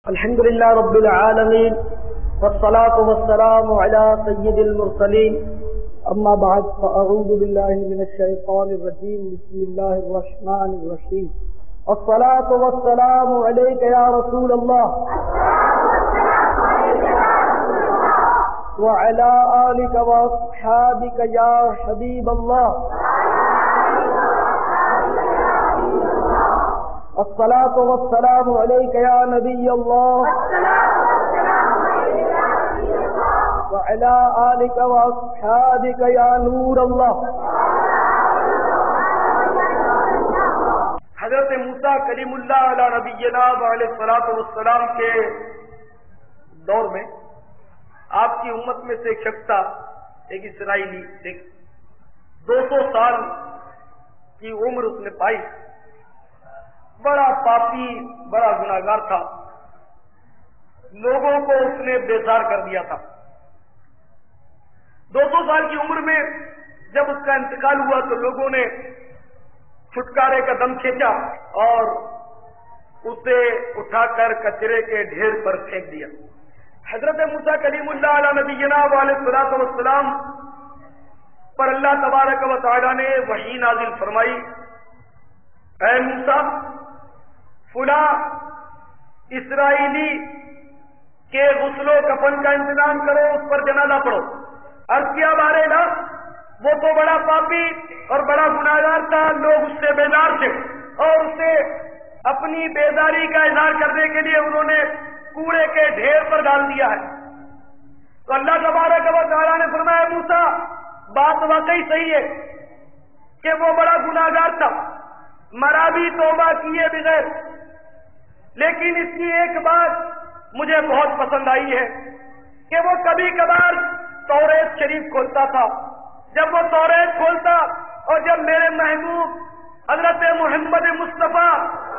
الحمد لله رب العالمين والصلاة والسلام على سيد المرسلين أما بعد فأعوذ بالله من الشيطان الرجيم بسم الله الرحمن الرحيم الصلاة والسلام عليك يا رسول الله وعلى آلك وأصحابك يا حبيب الله الصلاة والسلام عليك يا نبي الله وعلى آلك وأصحابك يا نور الله. حضرت موسیٰ کلیم اللہ علی نبینا علیہ الصلوۃ والسلام کے دور میں آپ کی امت میں سے ایک شخص تھا، ایک اسرائیلی، ایک 200 سال کی عمر اس نے پائی، بڑا پاپی، بڑا گناہگار تھا، لوگوں کو اس نے بیزار کر دیا تھا۔ 200 سال کی عمر میں جب اس کا انتقال ہوا تو لوگوں نے چھٹکارے کا دم کھینچا اور اسے اٹھا کر کچرے کے ڈھیر پر پھینک دیا۔ حضرت موسیٰ کلیم اللہ علی نبینا علیہ الصلوۃ والسلام پر اللہ تبارک و تعالی نے وحی نازل فرمائی، اے موسیٰ فلاں اسرائیلی کے غسل و کفن کا انتظام کرو، اس پر جنازہ پڑھو۔ عرض کیا بارے نا، وہ تو بڑا پاپی اور بڑا گناہگار تھا، لوگ اس سے بیزار تھے اور اسے اپنی بیزاری کا اظہار کرنے کے لیے انہوں نے کوڑے کے ڈھیر پر ڈال دیا ہے۔ تو اللہ تبارک و تعالیٰ نے فرمایا موسیٰ بات واقعی صحیح ہے کہ وہ بڑا گناہگار تھا، مرا بھی توبہ کیے بغیر، لیکن اس کی ایک بات مجھے بہت پسند آئی ہے کہ وہ کبھی کبھار توریت شریف کھولتا تھا۔ جب وہ توریت کھولتا اور جب میرے محبوب حضرت محمد مصطفیٰ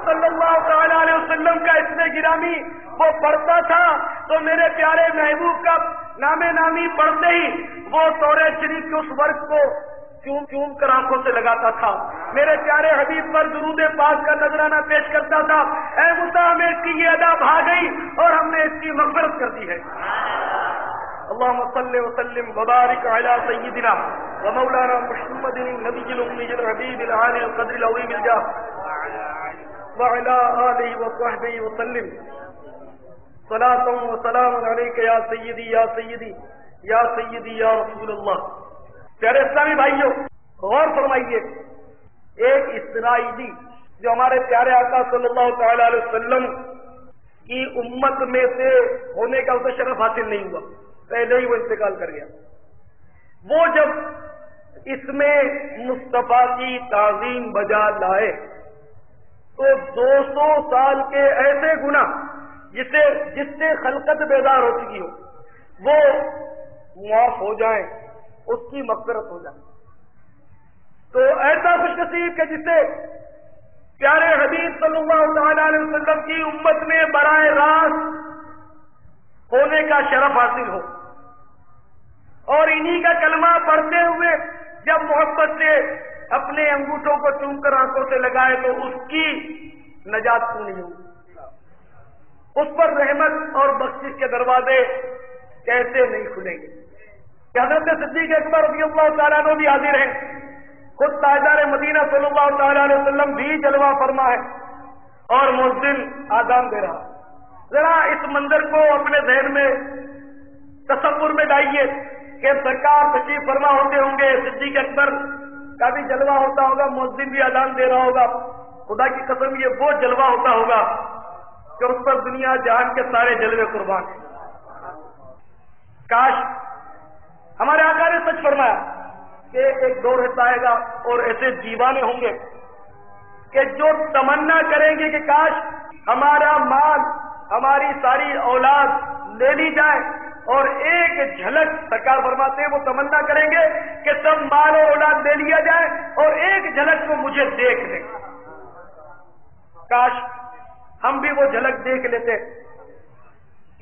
صلی اللہ تعالی علیہ وسلم کا اسم گرامی وہ پڑھتا تھا تو میرے پیارے محبوب کا نام نامی پڑھتے ہی وہ توریت شریف کے اس ورق کو چوم کر آنکھوں سے لگاتا تھا، میرے پیارے حبیب پر درود پاک کا نذرانہ پیش کرتا تھا۔ اے موسیٰ ہمیں اس کی یہ ادا بھا گئی اور ہم نے اس کی مغفرت کر دی ہے۔ اللهم صل وسلم وبارك على سيدنا ومولانا محمد النبي الأمي الحبيب العالي القدر العظيم الجاه وعلى آله وصحبه وسلم صلاة وسلام عليك يا سيدي يا سيدي يا سيدي يا رسول الله۔ پیارے اسلامی بھائیوں، غور فرمائیے، ایک اسرائیلی جو ہمارے پیارے آقا صلی اللہ تعالی علیہ وسلم کی امت میں سے ہونے کا اسے شرف حاصل نہیں ہوا، پہلے ہی وہ انتقال کر گیا، وہ جب اس میں مصطفیٰ کی تعظیم بجا لائے تو 200 سال کے ایسے گناہ جس سے خلقت بیدار ہو چکی ہو وہ معاف ہو جائیں، اس کی مغفرت ہو جائے۔ تو ایسا خوش نصیب کہ جسے پیارے حبیب صلی اللہ تعالی علیہ وسلم کی امت میں براہ راست ہونے کا شرف حاصل ہو، اور انہی کا کلمہ پڑھتے ہوئے جب محبت سے اپنے انگوٹھوں کو چوم کر آنکھوں سے لگائے تو اس کی نجات کیوں نہیں ہوگی؟ اس پر رحمت اور بخشش کے دروازے کیسے نہیں کھلیں گے؟ کہ حضرت صدیق اکبر رضی اللہ تعالیٰ عنہ بھی حاضر ہیں، خود تاجدار مدینہ صلی اللہ تعالیٰ علیہ وسلم بھی جلوہ فرما ہے اور مؤذن آذان دے رہا۔ ذرا اس منظر کو اپنے ذہن میں تصور میں ڈائیے کہ سرکار تشریف فرما ہوتے ہوں گے، صدیق اکبر کا بھی جلوہ ہوتا ہوگا، مؤذن بھی اذان دے رہا ہوگا، خدا کی قسم یہ وہ جلوہ ہوتا ہوگا کہ اس پر دنیا جہان کے سارے جلوے قربان ہیں۔ کاش ہمارے آقا نے سچ فرمایا کہ ایک دور ایسا آئے گا اور ایسے دیوانے ہوں گے کہ جو تمنا کریں گے کہ کاش ہمارا مال، ہماری ساری اولاد لے لی جائے، اور ایک جھلک سرکار فرماتے ہیں وہ تمنا کریں گے کہ سب مال اور اولاد لے لیا جائے اور ایک جھلک کو مجھے دیکھ لیں۔ کاش ہم بھی وہ جھلک دیکھ لیتے،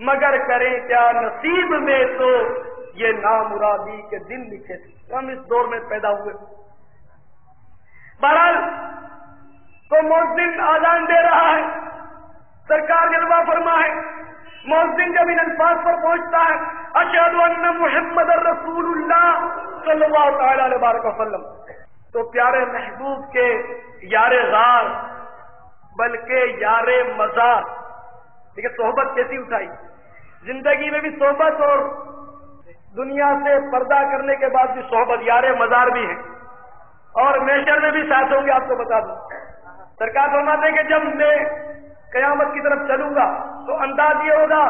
مگر کریں کیا نصیب میں تو یہ نامرادی کے دن لکھے تھے، ہم اس دور میں پیدا ہوئے۔ بہرحال تو مؤذن آذان دے رہا ہے، سرکار جلوہ فرما ہے، مؤذن جب ان الفاظ پر پہنچتا ہے اشہد ان محمد رسول اللہ صلی اللہ تعالی علیہ وسلم، تو پیارے محبوب کے یار غار بلکہ یار مزار، دیکھیں صحبت کیسی اٹھائی، زندگی میں بھی صحبت اور دنیا سے پردہ کرنے کے بعد بھی صحبت، یار مزار بھی ہیں اور محشر میں بھی ساتھ ہوں گے. آپ کو بتا دوں سرکار فرماتے ہیں کہ جب میں قیامت کی طرف چلوں گا تو انداز یہ ہوگا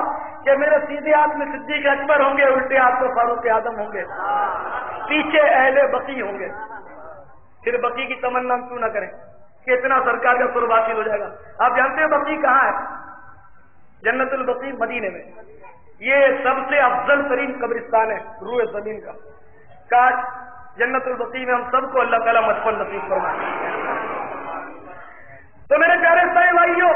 کہ میرے سیدھے ہاتھ میں صدیق اکبر ہوں گے، الٹے ہاتھ میں فاروق اعظم ہوں گے، پیچھے اہل بقی ہوں گے. پھر بقی کی تمنا کیوں نہ کریں کہ اتنا سرکار کا قرب حاصل ہو جائے گا. آپ جانتے ہیں بقی کہاں ہے؟ جنت البقی مدینے میں. یہ سب سے افضل ترین قبرستان ہے روئے زمین کا. کاش جنت البقی میں ہم سب کو اللہ تعالیٰ مدفن نصیب فرمائے. تو میرے پیارے بھائی بھائیوں،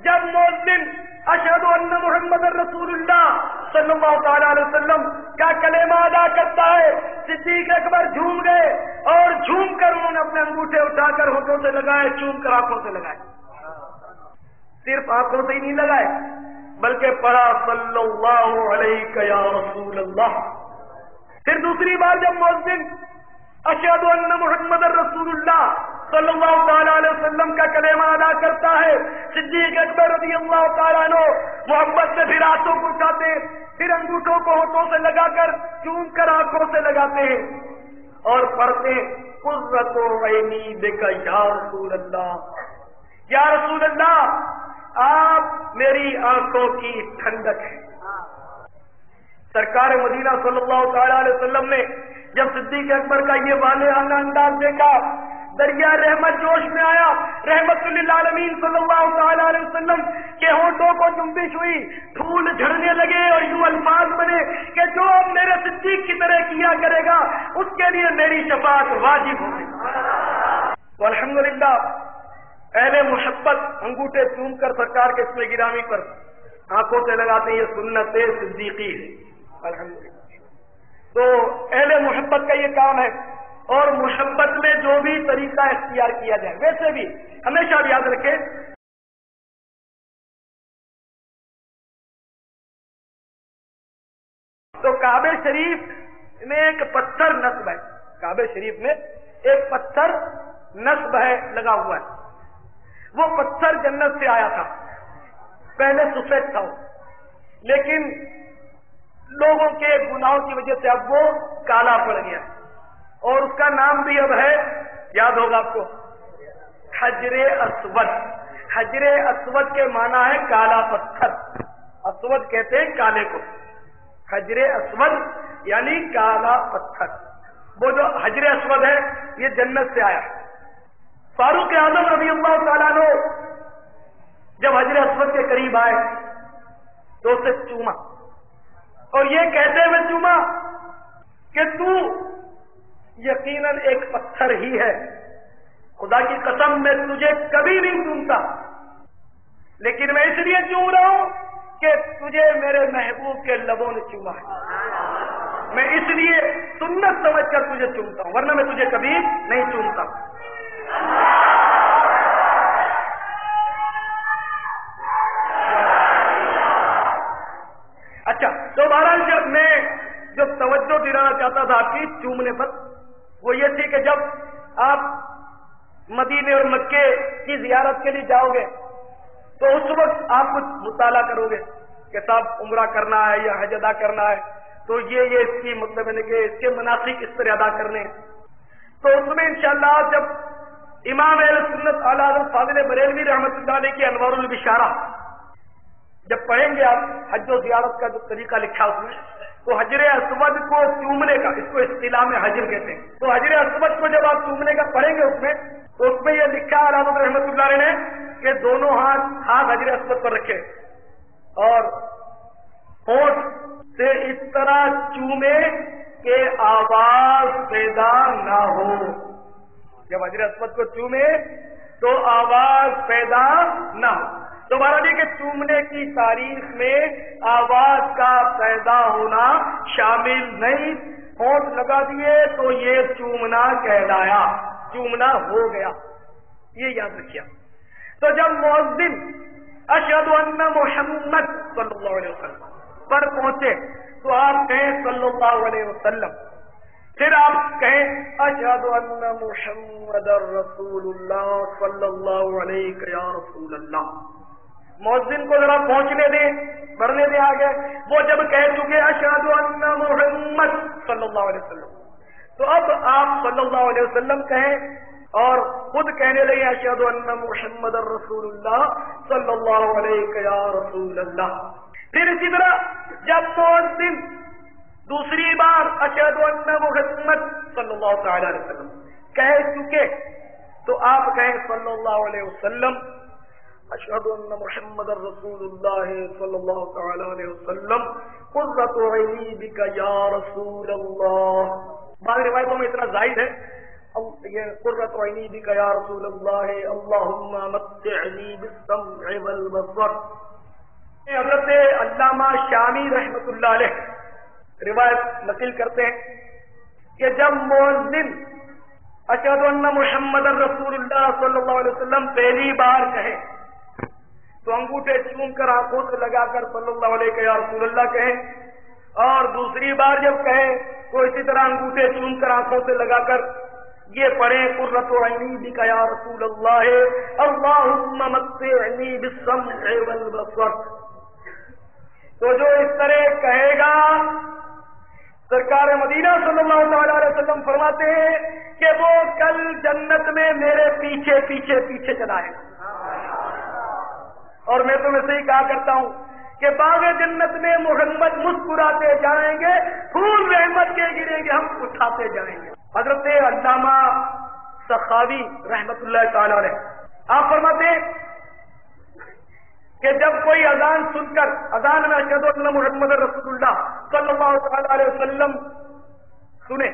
جب مؤذن اشہد ان محمد رسول اللہ صلی اللہ تعالی علیہ وسلم کا کلمہ ادا کرتا ہے، صدیق اکبر جھوم گئے اور جھوم کر انہوں نے اپنے انگوٹھے اٹھا کر ہونٹوں سے لگائے، چوم کر آنکھوں سے لگائے. صرف آنکھوں سے ہی نہیں لگائے بلکہ پڑھا صلی اللہ علیہ یا رسول اللہ. پھر دوسری بار جب مؤذن اشہد ان محمد رسول اللہ صلی اللہ تعالیٰ علیہ وسلم کا کلمہ ادا کرتا ہے، صدیق اکبر رضی اللہ تعالیٰ عنہ محبت سے پھر ہاتھوں کو اٹھاتے ہیں، پھر انگوٹھوں کو ہونٹوں سے لگا کر چوم کر آنکھوں سے لگاتے ہیں اور پڑھتے ہیں قرۃ عینی بک یا رسول اللہ، یا رسول اللہ آپ میری آنکھوں کی ٹھنڈک ہے. سرکار مدینہ صلی اللہ تعالیٰ علیہ وسلم نے جب صدیق اکبر کا یہ والہانہ انداز دیکھا، دریا رحمت جوش میں آیا. رحمت للعالمین صلی اللہ تعالیٰ علیہ وسلم کے ہونٹوں کو جنبش ہوئی، پھول جھڑنے لگے اور یوں الفاظ بنے کہ جو میرے صدیق کی طرح کیا کرے گا اس کے لیے میری شفاعت واجب ہوگی. تو الحمدللہ اہل محبت انگوٹھے چوم کر سرکار کے اسم گرامی پر آنکھوں سے لگاتے ہیں، یہ سنت صدیقی ہے. الحمدللہ تو اہل محبت کا یہ کام ہے. اور محبت میں جو بھی طریقہ اختیار کیا جائے، ویسے بھی ہمیشہ یاد رکھیں تو کعبہ شریف میں ایک پتھر نصب ہے، کعبہ شریف میں ایک پتھر نصب ہے لگا ہوا ہے. وہ پتھر جنت سے آیا تھا، پہلے سفید تھا وہ، لیکن لوگوں کے گناہوں کی وجہ سے اب وہ کالا پڑ گیا اور اس کا نام بھی اب ہے، یاد ہوگا آپ کو، حجر اسود. حجر اسود کے معنی ہے کالا پتھر. اسود کہتے ہیں کالے کو، حجر اسود یعنی کالا پتھر. وہ جو حجر اسود ہے یہ جنت سے آیا. فاروق اعظم رضی اللہ تعالیٰ عنہ جب حجر اسود کے قریب آئے تو اسے چوما اور یہ کہتے ہوئے چوما کہ تو یقیناً ایک پتھر ہی ہے، خدا کی قسم میں تجھے کبھی نہیں چومتا، لیکن میں اس لیے چوم رہا ہوں کہ تجھے میرے محبوب کے لبوں نے چوما ہے، میں اس لیے سنت سمجھ کر تجھے چومتا ہوں، ورنہ میں تجھے کبھی نہیں چومتا. اچھا تو بہرحال جب میں جو توجہ دلانا چاہتا تھا آپ کی چومنے پر وہ یہ تھی کہ جب آپ مدینے اور مکے کی زیارت کے لیے جاؤ گے تو اس وقت آپ کچھ مطالعہ کرو گے کہ صاحب عمرہ کرنا ہے یا حج ادا کرنا ہے تو یہ اس کی مطلب ہے کہ اس کے مناسک اس طرح ادا کرنے ہیں. تو اس میں انشاءاللہ جب امام اہل سنت اعلیٰ حضرت فاضل بریلوی رحمۃ اللہ علیہ کی انوار البشارہ جب پڑھیں گے آپ حج و زیارت کا جو طریقہ لکھا اس میں تو حجر اسود کو چومنے کا، اس کو اصطلاح میں حجر کہتے ہیں، تو حجر اسود کو جب آپ چومنے کا پڑھیں گے تو اس میں یہ لکھا اعلیٰ حضرت رحمۃ اللہ علیہ نے کہ دونوں ہاتھ حجر اسود پر رکھے اور ہونٹ سے اس طرح چومے کہ آواز پیدا نہ ہو. جب حجر اسود کو چومے تو آواز پیدا نہ ہو. دوبارہ نہیں کہ چومنے کی تاریخ میں آواز کا پیدا ہونا شامل نہیں. ہونٹ لگا دیے تو یہ چومنا کہلایا، چومنا ہو گیا، یہ یاد رکھیے. تو جب مؤذن اشہد ان محمد صلی اللہ علیہ وسلم پر پہنچے تو آپ کہیں صلی اللہ علیہ وسلم. پھر آپ کہیں اشہد ان محمد رسول اللہ صلی اللہ علیہ یا رسول اللہ. مؤذن کو ذرا پہنچنے دیں، بڑھنے دیں آگے. وہ جب کہہ چکے اشہد ان محمد صلی اللہ علیہ وسلم، تو اب آپ صلی اللہ علیہ وسلم کہیں اور خود کہنے لگے اشہد ان محمد رسول اللہ صلی اللہ علیہ یا رسول اللہ. پھر اسی طرح جب مؤذن دوسری بار اشہد ان محمد صلی اللہ تعالی علیہ وسلم کہہ چکے تو آپ کہیں صلی اللہ علیہ وسلم اشہد ان محمد رسول اللہ صلی اللہ تعالی علیہ وسلم قرۃ عینی بک یا رسول اللہ. بعض روایتوں میں اتنا زائد ہے یہ قرۃ عینی بک یا رسول اللہ اللہم متعنی بالسمع والبصر. حضرت علامہ شامی رحمۃ اللہ علیہ روایت نقل کرتے ہیں کہ جب مؤذن اشہد ان محمد رسول اللہ صلی اللہ علیہ وسلم پہلی بار کہیں تو انگوٹھے چوم کر آنکھوں سے لگا کر صلی اللہ علیہ یا رسول اللہ کہیں، اور دوسری بار جب کہیں تو اسی طرح انگوٹھے چوم کر آنکھوں سے لگا کر یہ پڑھیں قرۃ عینی بک یا رسول اللہ اللہم متعنی بالسمع والبصر. تو جو اس طرح کہے گا سرکار مدینہ صلی اللہ تعالی علیہ وسلم فرماتے ہیں کہ وہ کل جنت میں میرے پیچھے پیچھے پیچھے چلائے گا. اور میں تو ویسے ہی کہا کرتا ہوں کہ باغ جنت میں محمد مسکراتے جائیں گے، پھول رحمت کے گریں گے، ہم اٹھاتے جائیں گے. حضرت علامہ سخاوی رحمت اللہ تعالی علیہ آپ فرماتے ہیں کہ جب کوئی اذان سن کر اذان میں اشہد ان محمد رسول اللہ صلی اللہ تعالی علیہ وسلم سنے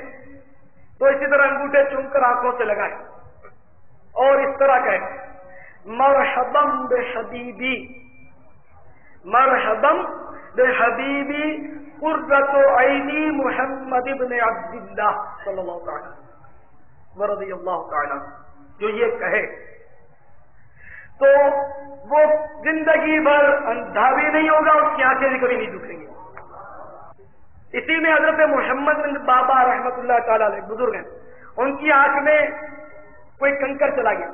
تو اسی طرح انگوٹھے چوم کر آنکھوں سے لگائیں اور اس طرح کہیں مرحبا بحبیبی مرحبا بحبیبی قرۃ عینی محمد ابن عبداللہ صلی اللہ تعالی ورضی اللہ تعالی. جو یہ کہے تو وہ زندگی بھر اندھا بھی نہیں ہوگا، اس کی آنکھیں بھی کبھی نہیں دکھیں گی. اسی میں حضرت محمد بن بابا رحمت اللہ تعالی علیہ بزرگ ہیں، ان کی آنکھ میں کوئی کنکر چلا گیا،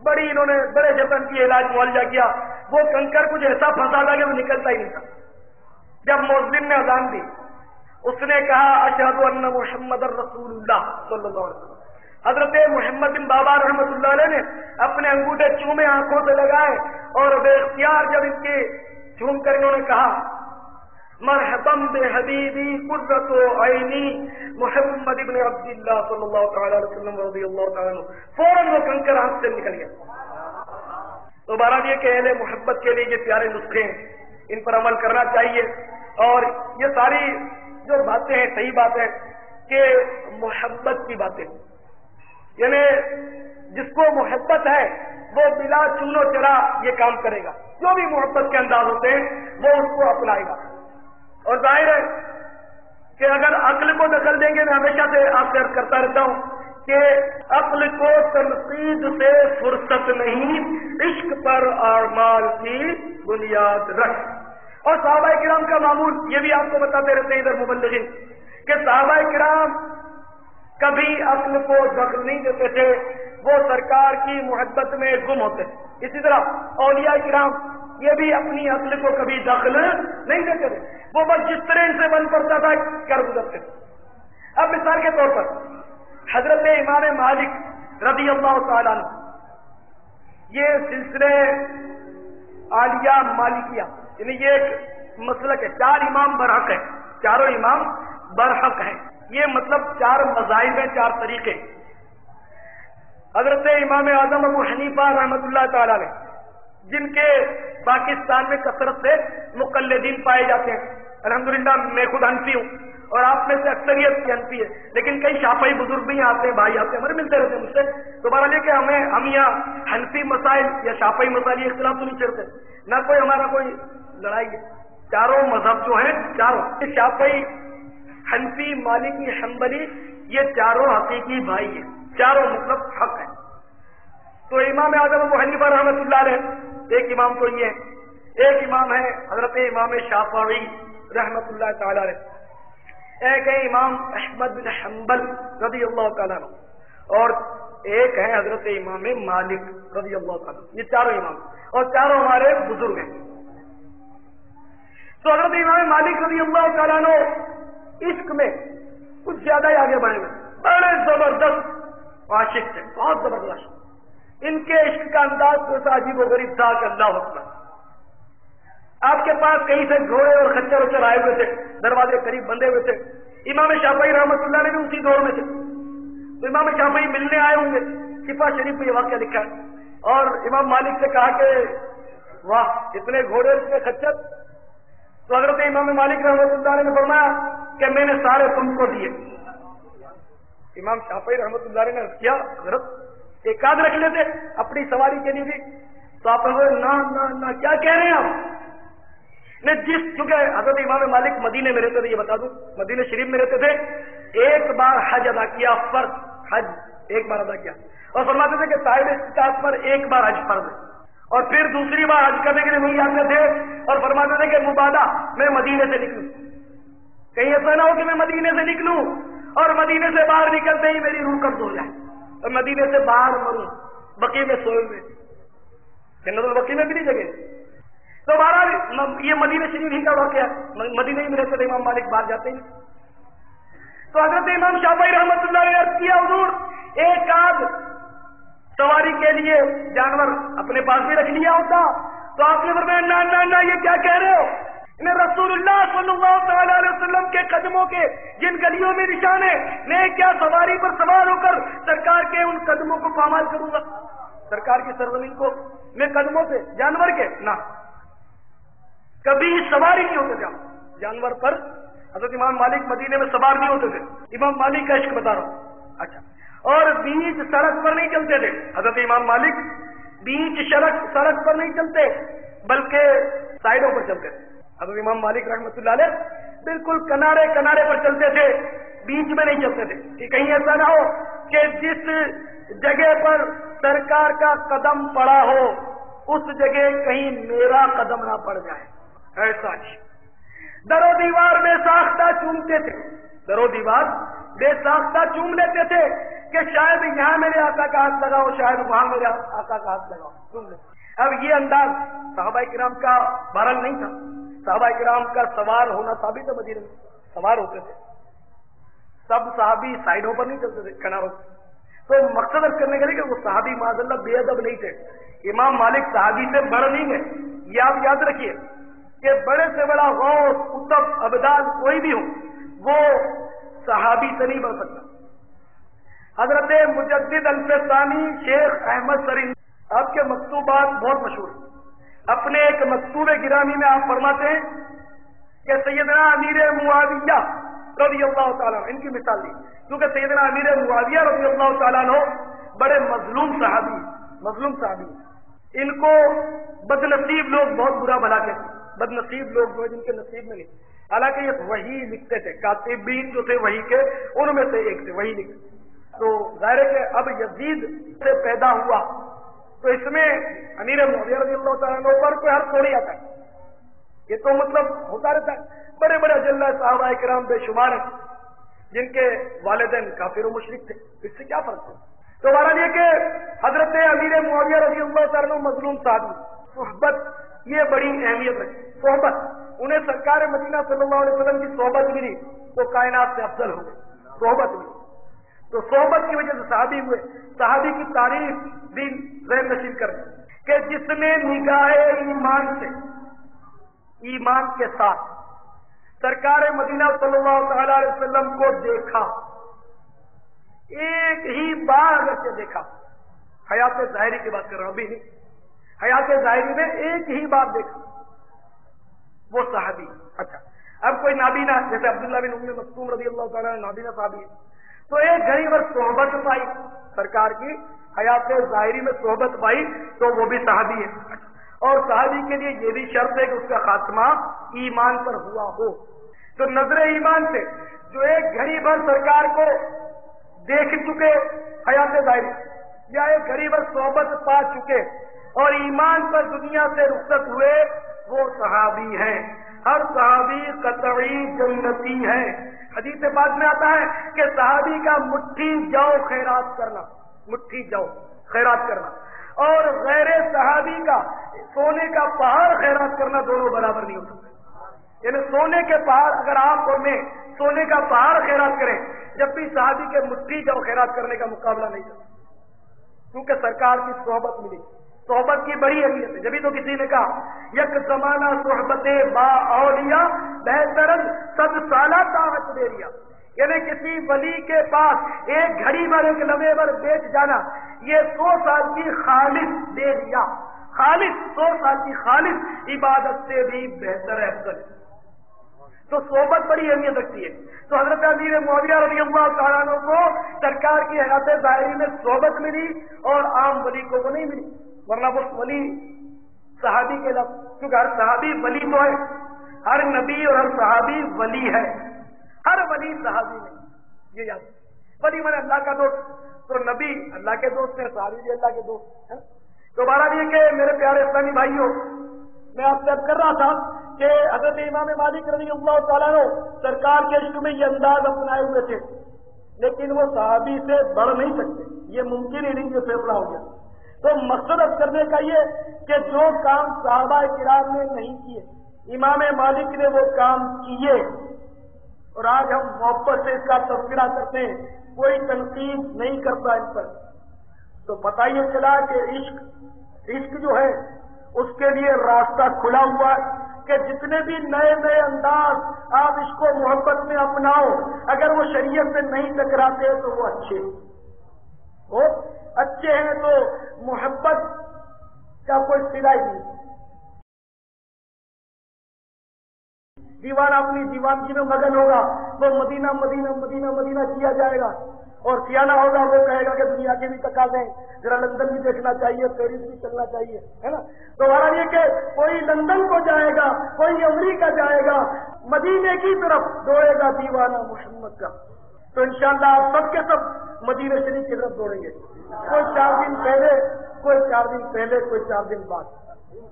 بڑی انہوں نے بڑے جتن کی علاج معالجہ کیا، وہ کنکر کچھ ایسا پھنسا تھا کہ وہ نکلتا ہی نہیں تھا. جب مؤذن نے اذان دی اس نے کہا اشہد ان محمد رسول اللہ صلی اللہ علیہ وسلم. حضرت محمد بن بابا رحمت اللہ علیہ نے اپنے انگوٹھے چومے آنکھوں سے لگائے اور بے اختیار جب ان کے چوم کر انہوں نے کہا مرحبا بحبیبی قرۃ عینی محمد ابن عبداللہ صلی اللہ تعالی علیہ وسلم رضی اللہ تعالی عنہ، فوراً وہ کنکر آنکھ سے نکل گیا. تو بہرحال یہ کہ اہل محبت کے لیے یہ پیارے نسخے ہیں، ان پر عمل کرنا چاہیے. اور یہ ساری جو باتیں ہیں صحیح بات ہے کہ محبت کی باتیں، یعنی جس کو محبت ہے وہ بلا چونو چرا یہ کام کرے گا، جو بھی محبت کے انداز ہوتے ہیں وہ اس کو اپنائے گا. اور ظاہر ہے کہ اگر عقل کو دخل دیں گے، میں ہمیشہ سے آپ سے عرض کرتا رہتا ہوں کہ عقل کو تنقید سے فرصت نہیں، عشق پر اعمال کی بنیاد رکھ. اور صحابہ کرام کا معمول یہ بھی آپ کو بتاتے رہتے ہیں ادھر مبلغین کہ صحابہ کرام کبھی عقل کو دخل نہیں دیتے تھے، وہ سرکار کی محبت میں گم ہوتے. اسی طرح اولیاء کرام یہ بھی اپنی عقل کو کبھی دخل نہیں دیتے تھے، وہ بس جس طرح ان سے بن پڑتا تھا کر گزرتے تھے. اب مثال کے طور پر حضرت امام مالک رضی اللہ تعالیٰ عنہ، یہ سلسلے عالیہ مالکیہ یعنی یہ ایک مسلک ہے، 4 امام برحق ہیں، چاروں امام برحق ہیں. یہ مطلب 4 مذاہب ہیں، 4 طریقے. حضرت امام اعظم ابو حنیفہ رحمۃ اللہ تعالی علیہ جن کے پاکستان میں کثرت سے مقلدین پائے جاتے ہیں. الحمدللہ میں خود حنفی ہوں اور آپ میں سے اکثریت کی حنفی ہے، لیکن کئی شافعی بزرگ بھی آتے ہیں، بھائی آتے ہیں، ہمارے ملتے رہتے ہیں مجھ سے. تو بہرحال یہ کہ ہم یہاں حنفی مسائل یا شافعی مسائل یہ اختلاف تو نہیں چھڑتے، نہ کوئی ہمارا کوئی لڑائی ہے. چاروں مذہب جو ہیں چاروں شافعی حنفی مالکی حنبلی یہ چاروں حقیقی بھائی ہیں، چاروں مطلب حق ہیں. تو امام اعظم ابو حنیفہ رحمۃ اللہ علیہ ایک امام تو یہ ہے، ایک امام ہے حضرت امام شافعی رحمت اللہ تعالی علیہ، ایک ہے امام احمد بن حنبل رضی اللہ تعالیٰ عنہ، اور ایک ہے حضرت امام مالک رضی اللہ تعالیٰ عنہ۔ یہ چاروں امام اور چاروں ہمارے بزرگ ہیں۔ تو حضرت امام مالک رضی اللہ تعالیٰ عنہ عشق میں کچھ زیادہ ہی آگے بڑھے ہوئے، بڑے زبردست عاشق تھے، بہت زبردست عاشق۔ ان کے عشق کا انداز تو ایسا عجیب و غریب تھا کہ اللہ اکبر، آپ کے پاس کہیں سے گھوڑے اور خچر وچر آئے ہوئے تھے، دروازے قریب بندے ہوئے تھے۔ امام شافعی رحمۃ اللہ نے بھی اسی دور میں تھے، تو امام شافعی ملنے آئے ہوں گے، شفا شریف میں یہ واقعہ لکھا ہے، اور امام مالک سے کہا کہ واہ اتنے گھوڑے اتنے خچر، تو حضرت امام مالک رحمۃ اللہ نے فرمایا کہ میں نے سارے تم کو دیے۔ امام شافعی رحمۃ اللہ نے کیا حضرت ایک آدھ رکھ لیتے اپنی سواری کے لیے بھی، تو آپ نے نہ نہ نہ کیا کہہ رہے ہیں آپ نے، چونکہ حضرت امام مالک مدینے میں رہتے تھے، یہ بتا دوں مدینے شریف میں رہتے تھے، ایک بار حج ادا کیا، فرض حج ایک بار ادا کیا، اور فرماتے تھے کہ صاحب استطاعت پر ایک بار حج فرض ہے، اور پھر دوسری بار حج کرنے کے لیے وہی آتے تھے اور فرماتے تھے کہ مبادا میں مدینے سے نکلوں، کہیں ایسا نہ ہو کہ میں مدینے سے نکلوں اور مدینے سے باہر نکلتے ہی میری روح قبض ہو جائے اور مدینے سے باہر مروں، بقی میں سوئے ہوئے، جنت البقی میں بھی نہیں جگہ۔ تو بہرحال یہ مدینہ شریف ہی کا واقعہ ہے، مدینہ ہی میں رہتے تھے امام مالک، باہر جاتے ہی۔ تو حضرت امام شافعی رحمۃ اللہ نے عرض کیا حضور ایک آدھ سواری کے لیے جانور اپنے پاس بھی رکھ لیا ہوتا، تو آپ نے فرمایا نہ نہ نہ یہ کیا کہہ رہے ہو، انہیں رسول اللہ صلی اللہ تعالی علیہ وسلم کے قدموں کے جن گلیوں میں نشان ہے، میں کیا سواری پر سوار ہو کر سرکار کے ان قدموں کو پامال کروں گا، سرکار کی سرزمین کو میں قدموں سے جانور کے نہ، کبھی سواری نہیں ہوتے تھے جانور پر۔ حضرت امام مالک مدینے میں سوار نہیں ہوتے تھے، امام مالک کا عشق بتا رہا ہوں۔ اچھا، اور بیچ سڑک پر نہیں چلتے تھے حضرت امام مالک، بیچ سڑک پر نہیں چلتے بلکہ سائڈوں پر چلتے تھے۔ حضرت امام مالک رحمۃ اللہ علیہ بالکل کنارے کنارے پر چلتے تھے، بیچ میں نہیں چلتے تھے کہ کہیں ایسا نہ ہو کہ جس جگہ پر سرکار کا قدم پڑا ہو اس جگہ کہیں میرا قدم نہ پڑ جائے، ایسا نہیں۔ در و دیوار بے ساختہ چومتے تھے، در و دیوار بے ساختہ چوم لیتے تھے کہ شاید یہاں میرے آقا کا ہاتھ لگاؤ، شاید وہاں میرے آقا کا ہاتھ لگاؤ، چوم لیتے۔ اب یہ انداز صحابہ کرام کا بہرحال نہیں تھا، صحابہ کرام کا سوار ہونا ثابت ہے، مدینے میں سوار ہوتے تھے، سب صحابی سائڈوں پر نہیں چلتے تھے، کناروں پر۔ تو مقصد ارز کرنے کے لیے کہ وہ صحابی معاذ اللہ بے ادب نہیں تھے، امام مالک صحابی سے بڑھ نہیں گئے، یہ آپ یاد رکھیے کہ بڑے سے بڑا غوث قطب ابدال کوئی بھی ہو وہ صحابی سے نہیں بڑھ سکتا۔ حضرت مجدد الفسانی شیخ احمد سرین آپ کے مکتوبات بہت مشہور ہیں، اپنے ایک مکتوب گرامی میں آپ فرماتے ہیں کہ سیدنا امیر معاویہ رضی اللہ تعالیٰ عنہ، ان کی مثال دی کیونکہ سیدنا امیر معاویہ رضی اللہ تعالیٰ عنہ بڑے مظلوم صحابی، ان کو بد نصیب لوگ بہت برا بھلا کہتے ہیں، بد نصیب لوگ جو جن کے نصیب میں نہیں، حالانکہ یہ وحی لکھتے تھے، کاتبین جو تھے وحی کے ان میں سے ایک تھے، وحی لکھتے۔ تو ظاہر ہے کہ اب یزید سے پیدا ہوا تو اس میں امیر معاویہ رضی اللہ تعالیٰ عنہ پر کوئی حرف تھوڑی آتا ہے، یہ تو مطلب ہوتا رہتا ہے، بڑے بڑے اجلہ صحابہ کرام بے شمار ہیں جن کے والدین کافر و مشرک تھے، اس سے کیا فرق ہے؟ تو بہرحال یہ کہ حضرت امیر معاویہ رضی اللہ تعالیٰ عنہ مظلوم صحابی، صحبت یہ بڑی اہمیت ہے، صحبت، انہیں سرکار مدینہ صلی اللہ علیہ وسلم کی صحبت ملی تو کائنات سے افضل ہو گئی، صحبت ملی، تو صحبت کی وجہ سے صحابی ہوئے۔ صحابی کی تعریف دین ذہن نشین کر کہ جس نے نگاہ ایمان سے، ایمان کے ساتھ سرکار مدینہ صلی اللہ تعالی علیہ وسلم کو دیکھا، ایک ہی بار اگر سے دیکھا، حیات ظاہری کی بات کر رہا ہوں، ابھی نہیں، حیات ظاہری میں ایک ہی بار دیکھا، وہ صحابی۔ اچھا، اب کوئی نابینا جیسے عبداللہ بن ام مکتوم رضی اللہ تعالیٰ عنہ نابینا صحابی ہے، تو ایک گھڑی پر صحبت پائی سرکار کی، حیات ظاہری میں صحبت پائی تو وہ بھی صحابی ہے، اور صحابی کے لیے یہ بھی شرط ہے کہ اس کا خاتمہ ایمان پر ہوا ہو۔ تو نظر ایمان سے جو ایک گھڑی بھر سرکار کو دیکھ چکے حیات ظاہری، یا ایک گھڑی بھر صحبت پا چکے اور ایمان پر دنیا سے رخصت ہوئے وہ صحابی ہیں. ہر صحابی قطعی جنتی ہے. حدیث پاک میں آتا ہے کہ صحابی کا مٹھی جو خیرات کرنا، مٹھی جو خیرات کرنا، اور غیر صحابی کا سونے کا پہاڑ خیرات کرنا دونوں برابر نہیں ہو سکتے. یعنی سونے کے پہاڑ، اگر آپ اور میں سونے کا پہاڑ خیرات کریں، جب بھی صحابی کے مٹھی جو خیرات کرنے کا مقابلہ نہیں کرتے، کیونکہ سرکار کی صحبت ملی. صحبت کی بڑی اہمیت ہے. جبھی تو کسی نے کہا یک زمانہ صحبت با اولیاء بہتر صد سالہ طاعت دیریا. یعنی کسی ولی کے پاس ایک گھڑی بھر، ایک لمحے بھر بیٹھ جانا، یہ 100 سال کی خالص دیریا، خالص 100 سال کی خالص عبادت سے بھی بہتر ہے، افضل. تو صحبت بڑی اہمیت رکھتی ہے. تو حضرت امیر معاویہ رضی اللہ تعالیٰ عنہ کو سرکار کی حیات ظاہری میں صحبت ملی اور عام ولی کو وہ نہیں ملی، ورنہ وہ ولی صحابی کے لفظ، کیونکہ ہر صحابی ولی تو ہے، ہر نبی اور ہر صحابی ولی ہے. ہر ولی صحابی نہیں، یہ یاد. ولی میں نے اللہ کا دوست، تو نبی اللہ کے دوست ہیں، صحابی بھی اللہ کے دوست ہیں. تو بہرحال یہ کہ میرے پیارے اسلامی بھائیوں، میں آپ سے کر رہا تھا کہ حضرت امام مالک رضی اللہ تعالیٰ عنہ سرکار کے عشق میں یہ انداز اپنائے ہوئے تھے، لیکن وہ صحابی سے بڑھ نہیں سکتے، یہ ممکن ہی نہیں، یہ فیصلہ ہو گیا. تو مقصد اب کرنے کا یہ کہ جو کام صحابہ کرام نے نہیں کیے، امام مالک نے وہ کام کیے، اور آج ہم محبت سے اس کا تذکرہ کرتے ہیں، کوئی تنقید نہیں کرتا ان پر. تو پتہ یہ چلا کہ عشق جو ہے اس کے لیے راستہ کھلا ہوا ہے کہ جتنے بھی نئے نئے انداز آپ اس کو محبت میں اپناؤ، اگر وہ شریعت سے نہیں ٹکراتے تو وہ اچھے، وہ اچھے ہیں. تو محبت کا کوئی صلہ ہی نہیں. دیوانہ اپنی دیوانگی میں مگن ہوگا، وہ مدینہ مدینہ مدینہ مدینہ کیا جائے گا، اور سیانہ ہوگا وہ کہے گا کہ دنیا کے بھی تقاضے ہیں، ذرا لندن بھی دیکھنا چاہیے، پیرس بھی چلنا چاہیے، ہے نا. تو ہمارا یہ کہ کوئی لندن کو جائے گا، کوئی امریکہ جائے گا، مدینے کی طرف دوڑے گا دیوانہ محمد کا. تو انشاءاللہ آپ سب کے سب مدینہ شریف کی طرف دوڑیں گے، کوئی 4 دن پہلے، کوئی 4 دن پہلے، کوئی 4 دن بعد.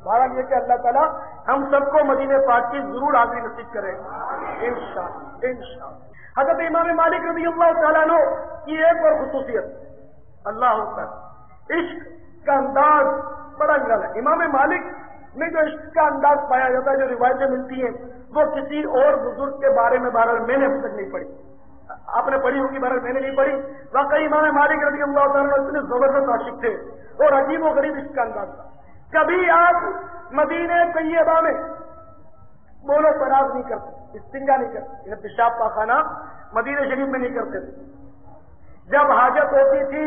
بہرحال یہ کہ اللہ تعالیٰ ہم سب کو مدینہ پاک کی ضرور حاضری نصیب کرے انشاءاللہ انشاءاللہ. حضرت امام مالک رضی اللہ تعالیٰ عنہ کی ایک اور خصوصیت، اللہ اکبر، عشق کا انداز بڑا نرم ہے. امام مالک میں جو عشق کا انداز پایا جاتا ہے، جو روایتیں ملتی ہیں، وہ کسی اور بزرگ کے بارے میں بہرحال میں نے ابھی تک نہیں پڑھی. آپ نے پڑھی ہوگی، بہرحال میں نے نہیں پڑھی. واقعی امام مالک رضی اللہ تعالیٰ عنہ اتنے زبردست عاشق تھے اور عجیب و غریب عشق کا انداز تھا. کبھی آپ مدینہ طیبہ میں بولو فراز نہیں کرتے، استنجا نہیں کرتے، پیشاب پاخانہ مدینہ شریف میں نہیں کرتے تھے. جب حاجت ہوتی تھی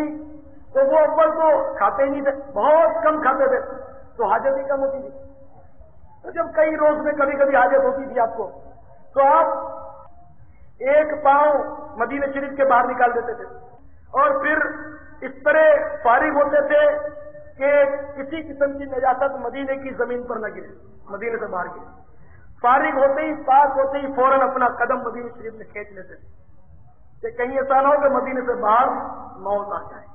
تو وہ اول تو کھاتے ہی نہیں تھے، بہت کم کھاتے تھے، تو حاجت ہی کم ہوتی تھی. تو جب کئی روز میں کبھی کبھی حاجت ہوتی تھی آپ کو، تو آپ ایک پاؤں مدینہ شریف کے باہر نکال دیتے تھے، اور پھر اس طرح فارغ ہوتے تھے کہ کسی قسم کی نجاست مدینے کی زمین پر نہ گرے، مدینے سے باہر گرے. فارغ ہوتے ہی، پاک ہوتے ہی فوراً اپنا قدم مدینہ شریف میں کھینچ لیتے تھے کہ کہیں ایسا نہ ہو کہ مدینے سے باہر موت آ جائے.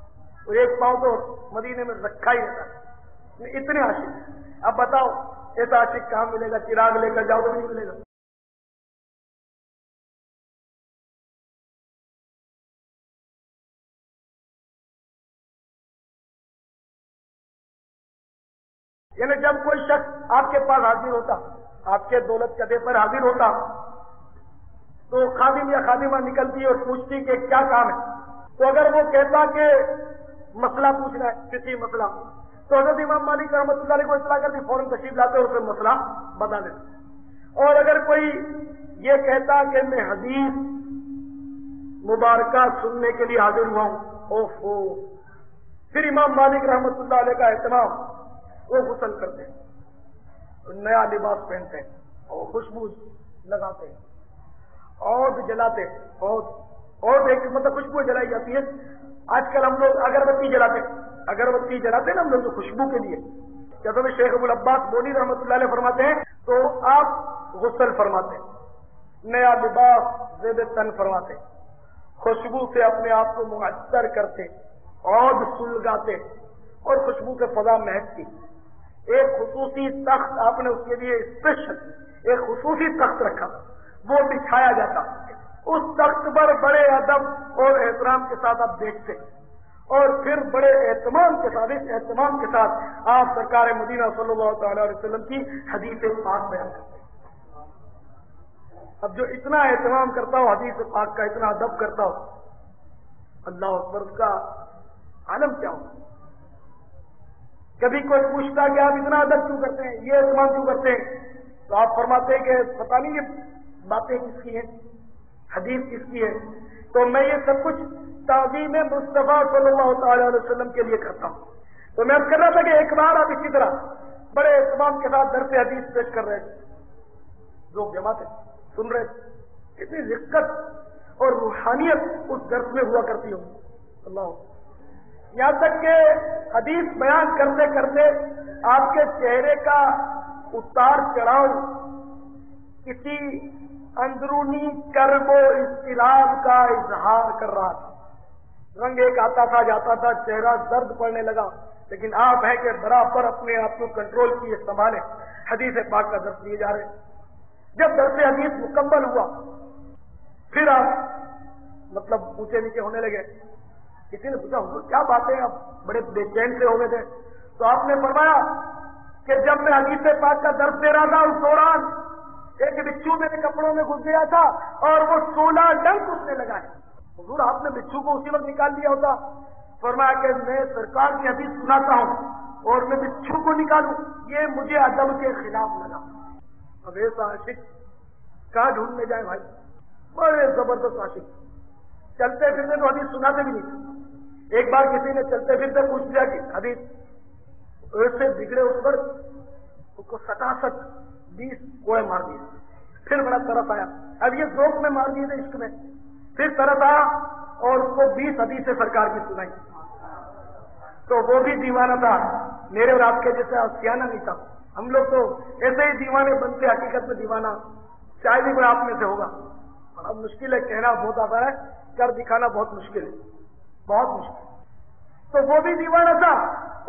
اور ایک پاؤں تو مدینے میں رکھا ہی رہتا ہے. اتنے عاشق. اب بتاؤ ایسا عاشق کہاں ملے گا؟ چراغ لے کر جاؤ تو نہیں ملے گا. یعنی جب کوئی شخص آپ کے پاس حاضر ہوتا، آپ کے دولت قدے پر حاضر ہوتا، تو خادم یا خادمہ نکلتی اور پوچھتی کہ کیا کام ہے. تو اگر وہ کہتا کہ مسئلہ پوچھنا ہے، کسی مسئلہ، تو حضرت امام مالک رحمۃ اللہ علیہ کو اطلاع کرتی، فوراً تشریف لاتے اور اسے مسئلہ بتا دیتے. اور اگر کوئی یہ کہتا کہ میں حدیث مبارکہ سننے کے لیے حاضر ہوا ہوں، اوہو، پھر امام مالک رحمۃ اللہ علیہ کا اہتمام، وہ غسل کرتے ہیں، نیا لباس پہنتے ہیں، اور خوشبو لگاتے ہیں، اور جلاتے ہیں، اور ایک مطلب خوشبو جلائی جاتی ہے. آج کل ہم لوگ اگربتی جلاتے ہیں نا ہم لوگ خوشبو کے لیے. جب ہمیں شیخ ابو العباس بونی رحمۃ اللہ علیہ فرماتے ہیں تو آپ غسل فرماتے ہیں، نیا لباس زیب تن فرماتے، خوشبو سے اپنے آپ کو معطر کرتے، عود سلگاتے، اور خوشبو کے فضا مہکتی. ایک خصوصی تخت آپ نے اس کے لیے اسپیشل ایک خصوصی تخت رکھا، وہ بچھایا جاتا، اس تخت پر بڑے ادب اور احترام کے ساتھ آپ دیکھتے، اور پھر بڑے اہتمام کے ساتھ، اس اہتمام کے ساتھ آپ سرکار مدینہ صلی اللہ تعالی علیہ وسلم کی حدیث پاک بیان کرتے. اب جو اتنا اہتمام کرتا ہو حدیث پاک کا، اتنا ادب کرتا ہو، اللہ اکبر، اس کا عالم کیا ہو. کبھی کوئی پوچھتا کہ آپ اتنا ادب کیوں کرتے ہیں، یہ اہتمام کیوں کرتے ہیں، تو آپ فرماتے ہیں کہ پتہ نہیں یہ باتیں کس کی ہیں، حدیث کس کی ہے. تو میں یہ سب کچھ تعظیم مصطفیٰ صلی اللہ تعالی علیہ وسلم کے لیے کرتا ہوں. تو میں کر رہا تھا کہ ایک بار آپ اسی طرح بڑے اہتمام کے ساتھ درس حدیث پیش کر رہے تھے، لوگ جمع تھے، سن رہے تھے، کتنی رقت اور روحانیت اس درس میں ہوا کرتی ہوں. اللہ، یہاں تک کہ حدیث بیان کرتے کرتے آپ کے چہرے کا اتار چڑھاؤ کسی اندرونی کرب و اضطراب کا اظہار کر رہا تھا. رنگ ایک آتا تھا، جاتا تھا، چہرہ درد پڑنے لگا، لیکن آپ ہیں کہ برابر اپنے آپ کو کنٹرول کیے، سنبھالے، حدیث پاک کا درس دیے جا رہے. جب درس حدیث مکمل ہوا پھر آپ مطلب اونچے نیچے ہونے لگے. کسی نے پوچھا حضور کیا باتیں، آپ بڑے بے چین سے ہو گئے تھے. تو آپ نے فرمایا کہ جب میں حدیث پاک کا درس دے رہا تھا اس دوران ایک بچھو میرے کپڑوں میں گھس گیا تھا اور وہ 16 ڈنک اس نے لگائے. حضور آپ نے بچھو کو اسی وقت نکال دیا ہوتا. فرمایا کہ میں سرکار کی حدیث سناتا ہوں اور میں بچھو کو نکالوں، یہ مجھے ادب کے خلاف لگا. اب ایسا عاشق کہاں ڈھونڈنے جائے بھائی، بڑے زبردست عاشق، چلتے پھرتے تو حدیث سناتے بھی نہیں. ایک بار کسی نے چلتے پھرتے پوچھ لیا کہ حدیث ایسے بگڑے اس پر اس کو 67-20 کوڑے مار دیے. پھر بڑا طرف آیا، اب یہ ذوق میں مار دیے تھے عشق میں. پھر طرف آیا اور اس کو 20 حدیثیں سرکار کی سنائی. تو وہ بھی دیوانہ تھا، میرے اور آپ کے جیسے آسیانہ نہیں تھا. ہم لوگ تو ایسے ہی دیوانے بنتے، حقیقت میں دیوانہ شاید ہی کوئی آپ میں سے ہوگا. اب مشکل ہے، کہنا بہت آسان ہے، کر دکھانا بہت مشکل ہے، بہت مشکل. تو وہ بھی دیوانہ تھا.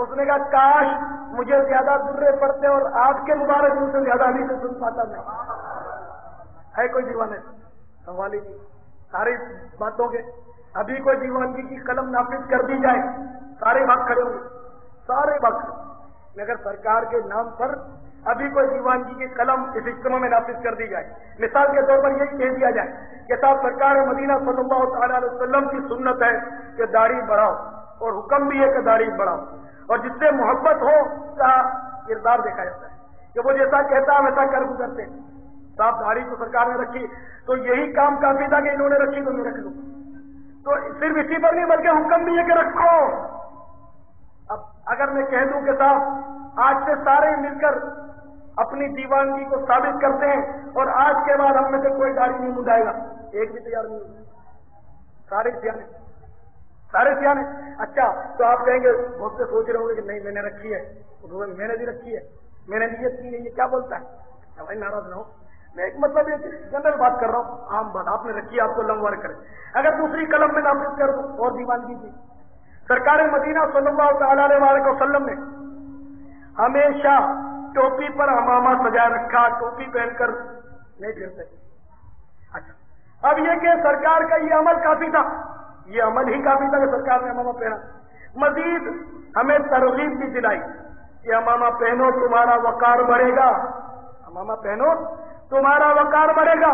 اس نے کہا کاش مجھے زیادہ درے پڑتے اور آپ کے مبارک منہ سے زیادہ ابھی سے سن پاتا میں. ہے کوئی دیوانے؟ سوال ہی نہیں. ساری باتوں کے ابھی کوئی دیوانگی کی قلم نافذ کر دی جائے سارے بھاگ کھڑے ہوں گے، سارے بھاگ کھڑے. مگر سرکار کے نام پر ابھی کوئی دیوانگی کی قلم اس اجتماع میں نافذ کر دی جائے. مثال کے طور پر یہی کہہ دیا جائے کہ صاحب سرکار مدینہ صلی اللہ تعالی علیہ وسلم کی سنت ہے کہ داڑھی بڑھاؤ، اور حکم بھی ہے کہ داڑھی بڑھاؤ، اور جس سے محبت ہو کا کردار دیکھا جاتا ہے کہ وہ جیسا کہتا ہے ویسا کر گزرتے ہیں. صاحب داڑھی تو سرکار نے رکھی تو یہی کام کافی تھا کہ انہوں نے رکھی تو میں رکھ لوں. تو صرف اسی پر نہیں بلکہ حکم بھی ہے کہ رکھو. اب اگر میں کہہ دوں کہ صاحب آج سے سارے مل کر اپنی دیوانگی کو ثابت کرتے ہیں اور آج کے بعد ہم میں سے کوئی داڑھی نہیں منڈائے گا، ایک بھی تیار نہیں ہوگا، سارے سیانے. اچھا تو آپ کہیں گے، بہت سے سوچ رہے ہوں گے کہ نہیں میں نے رکھی ہے، میں نے بھی رکھی ہے، میں نے نیت کی ہے، یہ کیا بولتا ہے؟ بھائی ناراض نہ ہو، میں ایک مطلب ایک جنرل بات کر رہا ہوں، عام بات. آپ نے رکھی ہے، آپ کو لمبوار کرے. اگر دوسری قلم میں نافذ کر دوں اور دیوانگی کی، سرکار مدینہ صلی اللہ تعالی علیہ وسلم نے ہمیشہ ٹوپی پر امامہ سجا رکھا، ٹوپی پہن کر نہیں پھرتے. اچھا اب یہ کہ سرکار کا یہ عمل کافی تھا، یہ عمل ہی کافی تھا کہ سرکار نے امامہ پہنا. مزید ہمیں ترغیب بھی دلائی کہ امامہ پہنو تمہارا وقار بڑھے گا، امامہ پہنو تمہارا وقار بڑھے گا.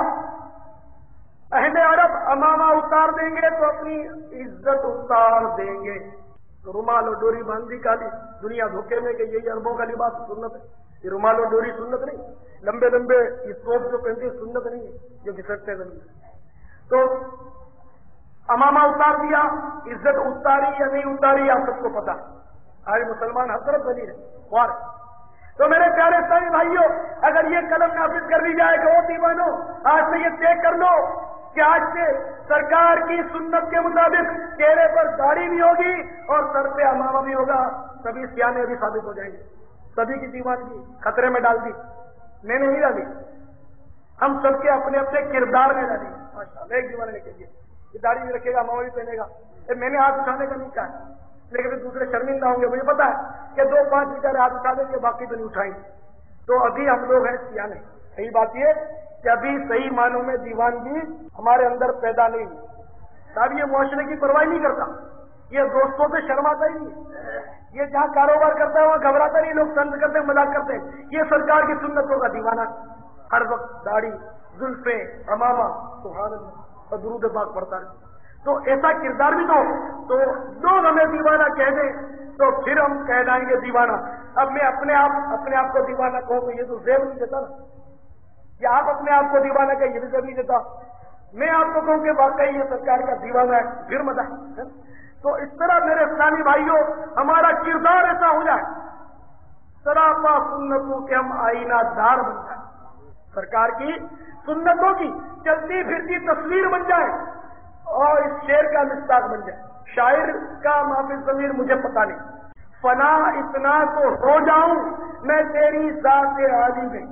اہل عرب امامہ اتار دیں گے تو اپنی عزت اتار دیں گے. رومال اور ڈوری باندھی کالی، دنیا دھوکے میں کہ یہی عربوں کا لباس سنت ہے. یہ رومال اور ڈوری سنت نہیں، لمبے لمبے یہ ٹوپ جو پہنتے سنت نہیں ہے، جو گھسٹتے زمین. تو امامہ اتار دیا، عزت اتاری یا نہیں اتاری آپ سب کو پتا. آج مسلمان ہر طرف بنی ہے خوار. تو میرے پیارے سبھی بھائیوں، اگر یہ قلم نافذ کر دی جائے کہ وہ دیوانو آج سے یہ طے کر لو کہ آج سے سرکار کی سنت کے مطابق چہرے پر داڑھی بھی ہوگی اور سر پہ امامہ بھی ہوگا، سبھی سیانے بھی ثابت ہو جائیں گے. سبھی کی دیوانگی خطرے میں ڈال دی. میں نے نہیں ڈالی، ہم سب کے اپنے اپنے کردار میں ڈالی. ماشاء اللہ ایک دیوانے نے کہہ دیا یہ داڑھی بھی رکھے گا، امامہ بھی پہنے گا. میں نے ہاتھ اٹھانے کا نہیں کہا، لیکن پھر دوسرے شرمندہ ہوں گے. مجھے پتا ہے کہ 2-5 بیچارے ہاتھ اٹھا دیں گے, باقی تو نہیں اٹھائیں گے. تو ابھی ہم لوگ ہیں سیانے. صحیح بات یہ کہ ابھی صحیح معنوں میں دیوانگی ہمارے اندر پیدا نہیں ہوئی. صاحب یہ معاشرے کی پرواہ نہیں کرتا, یہ دوستوں سے شرماتا ہی نہیں, یہ جہاں کاروبار کرتا ہے وہاں گھبراتا نہیں. لوگ طنز کرتے ہیں, مذاق کرتے ہیں. یہ سرکار کی سنتوں کا دیوانہ, ہر وقت داڑھی, زلفیں, امامہ, سبحان اللہ, اور درود پاک پڑھتا ہے. تو ایسا کردار بھی تو لوگ ہمیں دیوانہ کہہ دیں تو پھر ہم کہلائیں گے دیوانہ. اب میں اپنے آپ کو دیوانہ کہوں تو یہ تو زیب نہیں دیتا نا, یا آپ اپنے آپ کو دیوانہ کہیں یہ بھی زیب نہیں دیتا. میں آپ کو کہوں کہ واقعی یہ سرکار کا دیوانہ ہے, پھر مزہ. تو اس طرح میرے اسلامی بھائیوں ہمارا کردار ایسا ہو جائے, سراپا سنتوں کے ہم آئینہ دار بن جائیں, سرکار کی سنتوں کی چلتی پھرتی تصویر بن جائے اور اس شعر کا مصداق بن جائے. شاعر کا معافی ضمیر مجھے پتا نہیں, فنا اتنا تو ہو جاؤں میں تیری ذات عالی میں,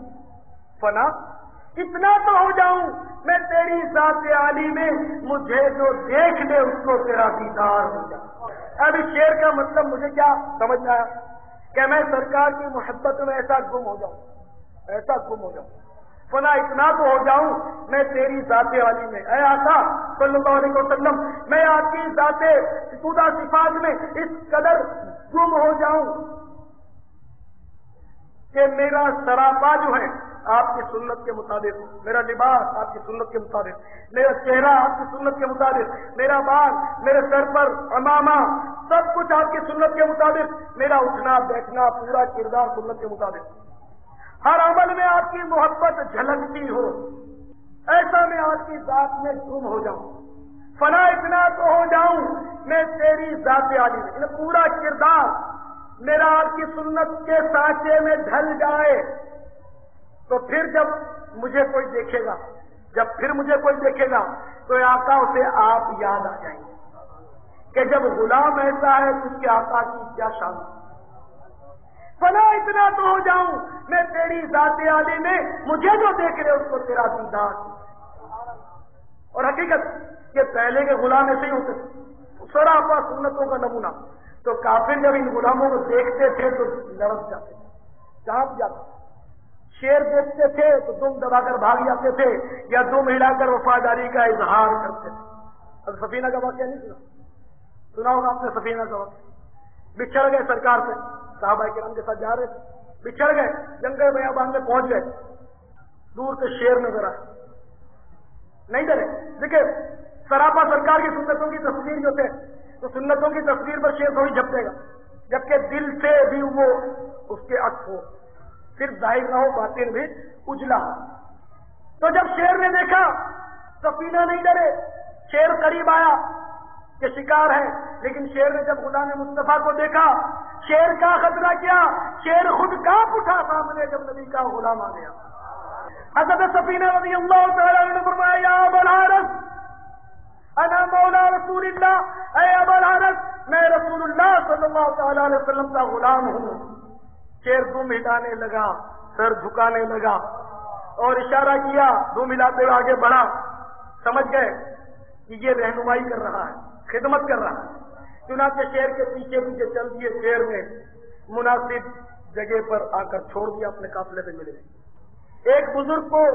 فنا اتنا تو ہو جاؤں میں تیری ذات عالی میں, مجھے جو دیکھ لے اس کو تیرا دیدار ہو جائے. اب اس شعر کا مطلب مجھے کیا سمجھ آیا کہ میں سرکار کی محبت میں ایسا گم ہو جاؤں, ایسا گم ہو جاؤں. فنا اتنا تو ہو جاؤں میں تیری ذات عالی میں, اے آقا صلی اللہ علیہ وسلم, میں آپ کی ذات ستودہ صفات میں اس قدر گم ہو جاؤں کہ میرا سراپا جو ہے آپ کی سنت کے مطابق, میرا لباس آپ کی سنت کے مطابق, میرا چہرہ آپ کی سنت کے مطابق, میرا بال, میرے سر پر امامہ, سب کچھ آپ کی سنت کے مطابق, میرا اٹھنا بیٹھنا پورا کردار سنت کے مطابق, ہر عمل میں آپ کی محبت جھلکتی ہو, ایسا میں آپ کی ذات میں گم ہو جاؤں. فنا اتنا تو ہو جاؤں میں تیری ذات عالی میں, پورا کردار میرا آپ کی سنت کے سانچے میں ڈھل جائے تو پھر جب مجھے کوئی دیکھے گا, جب پھر مجھے کوئی دیکھے گا تو آقا اسے آپ یاد آ جائیں گے کہ جب غلام ایسا ہے تو اس کے آقا کی کیا شان. فنا اتنا تو ہو جاؤں میں تیری ذات عالی میں, مجھے جو دیکھ رہے اس کو تیرا دیدار. اور حقیقت کہ پہلے کے غلام ایسے ہی ہوتے, سراپا سنتوں کا نمونہ. تو کافر جب ان غلاموں کو دیکھتے تھے تو لڑک جاتے, کانپ جاتے. شیر دیکھتے تھے تو دم دبا کر بھاگ جاتے تھے یا دم ہلا کر وفاداری کا اظہار کرتے تھے. اب سفینہ کا واقعہ نہیں سنا ہوگا آپ نے, سفینہ کا واقعہ. بچھڑ گئے سرکار سے, صحابہ کرام کے ساتھ جا رہے تھے, بچھڑ گئے, جنگل بیابان میں پہنچ گئے, دور سے شیر نظر آئے, نہیں ڈرے. دیکھیں سراپا سرکار کی سنتوں کی تصویر جو تھے, تو سنتوں کی تصویر پر شیر تھوڑی جھپٹے گا, جبکہ دل سے بھی وہ اس کے عکس ہو, صرف ظاہر نہ ہو, باطن بھی اجلا ہو. تو جب شیر نے دیکھا سفینہ نہیں ڈرے, شیر قریب آیا کہ شکار ہے, لیکن شیر نے جب غلام مصطفیٰ کو دیکھا, شیر کا خطرہ کیا, شیر خود کانپ اٹھا سامنے جب نبی کا غلام آ گیا. حضرت سفینہ رضی اللہ تعالیٰ عنہ نے فرمایا, یا ابا الحارث انا مولا رسول اللہ, اے ابا الحارث میں رسول اللہ صلی اللہ تعالیٰ علیہ وسلم کا غلام ہوں. شیر دم ہلانے لگا, سر جھکانے لگا اور اشارہ کیا, دم ہلاتے ہوئے آگے بڑھا. سمجھ گئے کہ یہ رہنمائی کر رہا ہے, خدمت کر رہا ہے. چنانچہ شیر کے پیچھے پیچھے چل دیے, شیر نے مناسب جگہ پر آ کر چھوڑ دیا, اپنے قافلے پہ ملے. ایک بزرگ کو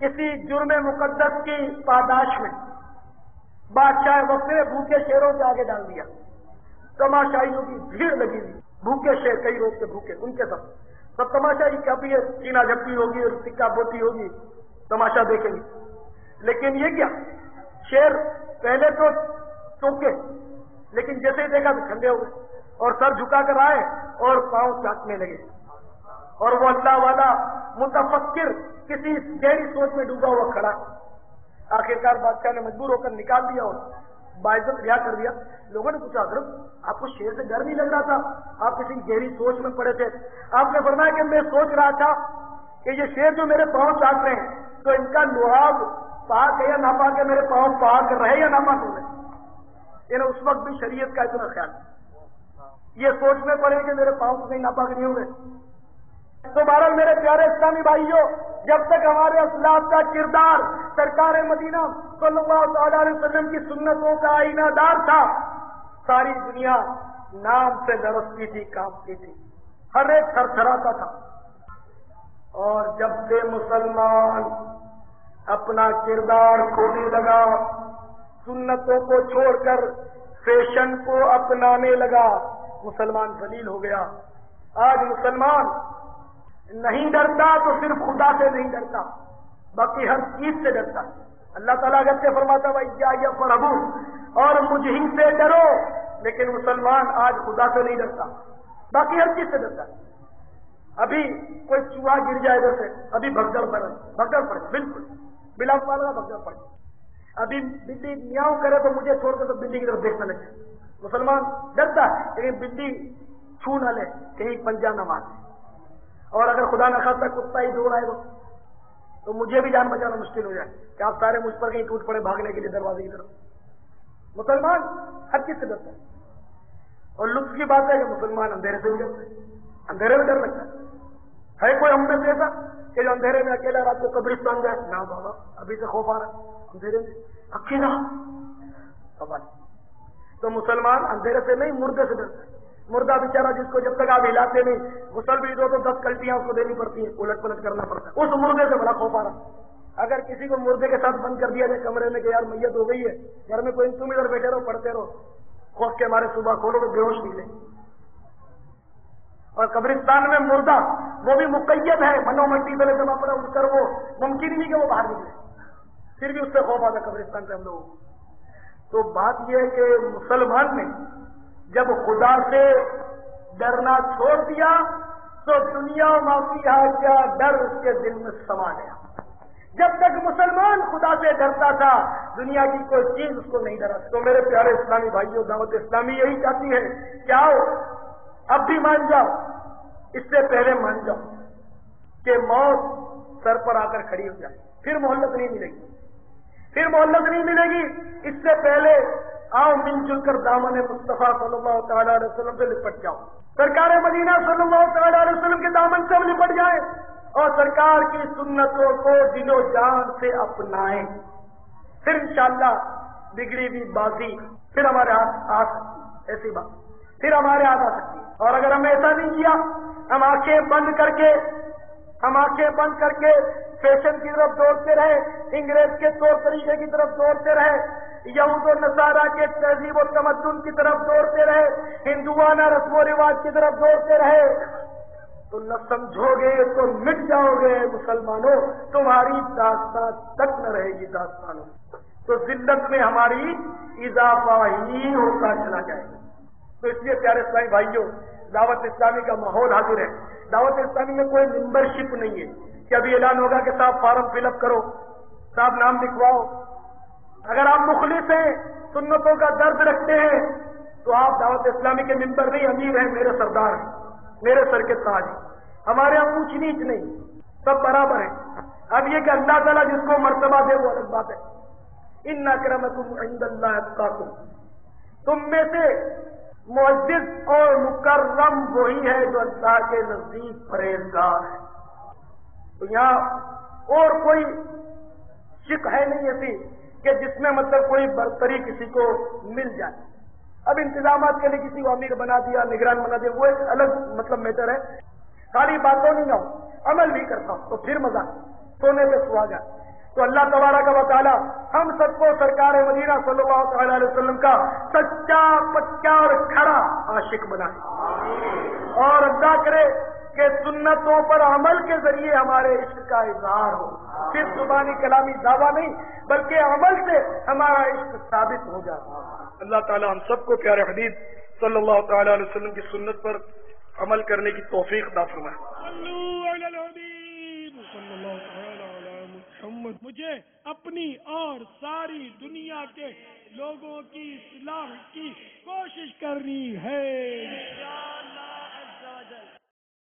کسی جرم مقدس کی پاداش میں بادشاہ وقت نے بھوکے شیروں سے آگے ڈال دیا. تماشائیوں کی بھیڑ لگی ہوئی, بھوکے شیر, کئی روز کے بھوکے, ان کے سب تماشائی کبھی چینا جھپٹی ہوگی اور سکہ بوتی ہوگی, تماشا دیکھیں گے. لیکن یہ کیا, شیر پہلے تو چونکے, لیکن جیسے ہی دیکھا تو ٹھنڈے ہو گئے اور سر جھکا کر آئے اور پاؤں چاٹنے لگے. اور وہ اللہ والا متفکر کسی گہری سوچ میں ڈوبا ہوا کھڑا. آخرکار بادشاہ نے مجبور ہو کر نکال دیا اور باعزت رہا کر دیا. لوگوں نے پوچھا, حضرت آپ کو شیر سے ڈر نہیں لگ رہا تھا, آپ کسی گہری سوچ میں پڑے تھے. آپ نے فرمایا کہ میں سوچ رہا تھا کہ یہ شیر جو میرے پاؤں چاٹ رہے ہیں تو ان کا لحاظ پاک ہے یا ناپاک ہے, میرے پاؤں پاک رہے یا ناپاک ہو رہے. یعنی اس وقت بھی شریعت کا اتنا خیال, یہ سوچنے پڑے کہ میرے پاؤں تو کہیں ناپاک نہیں ہو رہے. تو بہرحال میرے پیارے اسلامی بھائیوں, جب تک ہمارے اسلاف کا کردار سرکار مدینہ صلی اللہ تعالی علیہ وسلم کی سنتوں کا آئینہ دار تھا, ساری دنیا نام سے لرزتی تھی، کانپتی تھی، ہر ایک تھرتھراتا تھا۔ اور جب سے مسلمان اپنا کردار کھونے لگا، سنتوں کو چھوڑ کر فیشن کو اپنانے لگا، مسلمان ذلیل ہو گیا۔ آج مسلمان نہیں ڈرتا تو صرف خدا سے نہیں ڈرتا، باقی ہر چیز سے ڈرتا۔ اللہ تعالیٰ اگر سے فرماتا وَإِيَّايَ فَارْهَبُونِ، اور مجھ ہی سے ڈرو، لیکن مسلمان آج خدا سے نہیں ڈرتا، باقی ہر چیز سے ڈرتا۔ ابھی کوئی چوہا گر جائے ادھر سے، ابھی بھگدڑ پڑے، بالکل بلا پالا بھگدڑ پڑے۔ ابھی بلی میاؤں کرے تو مجھے چھوڑ کر تو بلی کی طرف دیکھنے لگے۔ مسلمان ڈرتا ہے، لیکن بلی چھو نہ لے، کہیں پنجہ نہ مار دے۔ اور اگر خدا نہ خاصہ کتا ہی دوڑ آئے تو مجھے بھی جان بچانا مشکل ہو جائے کہ آپ سارے مجھ پر کہیں ٹوٹ پڑے بھاگنے کے لیے دروازے کی طرف۔ مسلمان ہر چیز سے ڈرتا ہے۔ اور لطف کی بات ہے کہ مسلمان اندھیرے سے بھی ڈرتا ہے، اندھیرے میں ڈر لگتا ہے کوئی ہم میں سے ایسا کہ جو اندھیرے میں اکیلا رات کو قبرستان جائے؟ نہ بابا، ابھی سے خوف آ رہا ہے اندھیرے میں اکیلا سوال۔ تو مسلمان اندھیرے سے نہیں، مردے سے ڈرتا ہے۔ مردہ بیچارہ جس کو جب تک آپ ہلاتے نہیں، غسل بھی دو تو 10 کلٹیاں اس کو دینی پڑتی ہیں، الٹ پلٹ کرنا پڑتا ہے، اس مردے سے بڑا خوف آ رہا۔ اگر کسی کو مردے کے ساتھ بند کر دیا جائے کمرے میں کہ یار میت ہو گئی ہے، گھر میں کوئی تم ادھر بیٹھے رہو پڑھتے رہو، خوف کے ہمارے صبح کھولو تو بے ہوش نکلے۔ اور قبرستان میں مردہ وہ بھی مقید ہے، منو مٹی پہلے جمع پڑا اٹھ کر، وہ ممکن ہی نہیں کہ وہ باہر نکلے، پھر بھی اس سے خوف آتا قبرستان پہ ہم لوگوں کو۔ تو بات یہ ہے کہ مسلمان نے جب خدا سے ڈرنا چھوڑ دیا تو دنیا و معافیہ کا ڈر اس کے دل میں سما گیا۔ جب تک مسلمان خدا سے ڈرتا تھا، دنیا کی کوئی چیز اس کو نہیں ڈرا۔ تو میرے پیارے اسلامی بھائیوں، دعوت اسلامی یہی چاہتی ہے کہ آؤ اب بھی مان جاؤ، اس سے پہلے مان جاؤ کہ موت سر پر آ کر کھڑی ہو جائے، پھر مہلت نہیں ملے گی، پھر مہلت نہیں ملے گی۔ اس سے پہلے آؤ مل جل کر دامن مصطفیٰ صلی اللہ تعالیٰ علیہ وسلم سے لپٹ جاؤ، سرکار مدینہ صلی اللہ تعالیٰ علیہ وسلم کے دامن سے ہم لپٹ جائیں اور سرکار کی سنتوں کو دل و جان سے اپنائیں، پھر انشاءاللہ بگڑی ہوئی بازی پھر ہمارے ہاتھ آ سکتی ہے، ایسی بات پھر ہمارے ہاتھ آ سکتی ہے۔ اور اگر ہم ایسا نہیں کیا، ہم آنکھیں بند کر کے فیشن کی طرف دوڑتے رہے، انگریز کے طور طریقے کی طرف دوڑتے رہے، یہود و نصارہ کے تہذیب و تمدن کی طرف دوڑتے رہے، ہندوانہ رسم و رواج کی طرف دوڑتے رہے، تو نہ سمجھو گے تو مٹ جاؤ گے مسلمانوں، تمہاری داستان تک نہ رہے گی داستانوں، تو ذلت میں ہماری اضافہ ہی ہوتا چلا جائے گا۔ تو اس لیے پیارے اسلامی بھائیوں، دعوت اسلامی کا ماحول حاضر ہے۔ دعوت اسلامی میں کوئی ممبرشپ نہیں ہے کہ ابھی اعلان ہوگا کہ صاحب فارم فل اپ کرو، صاحب نام لکھواؤ۔ اگر آپ مخلص ہیں، سنتوں کا درد رکھتے ہیں، تو آپ دعوت اسلامی کے ممبر نہیں، امیر ہیں، میرے سردار ہیں، میرے سر کے تاج ہیں۔ ہمارے یہاں اونچ نیچ نہیں، سب برابر ہیں۔ اب یہ کہ اللہ تعالیٰ جس کو مرتبہ دے وہ الگ بات ہے۔ ان اکرمکم عند اللہ اتقاکم، تم میں سے معزز اور مکرم وہی ہے جو اللہ کے نزدیک پرہیزگار ہے۔ تو یہاں اور کوئی شک ہے نہیں ایسی کہ جس میں مطلب کوئی برتری کسی کو مل جائے۔ اب انتظامات کے لیے کسی کو امیر بنا دیا، نگران بنا دیا، وہ ایک الگ مطلب میٹر ہے۔ خالی باتوں نہیں ہوں، عمل بھی کرتا ہوں تو پھر مزہ، سونے پہ سہاگا۔ تو اللہ تبارک و تعالی ہم سب کو سرکار مدینہ صلی اللہ تعالی علیہ وسلم کا سچا پکا اور کھڑا عاشق بنائے، اور اللہ کرے کہ سنتوں پر عمل کے ذریعے ہمارے عشق کا اظہار ہو، صرف زبانی کلامی دعویٰ نہیں بلکہ عمل سے ہمارا عشق ثابت ہو جائے۔ اللہ تعالی ہم سب کو پیارے حبیب صلی اللہ تعالی علیہ وسلم کی سنت پر عمل کرنے کی توفیق عطا فرمائے۔ مجھے اپنی اور ساری دنیا کے لوگوں کی اصلاح کی کوشش کرنی ہے۔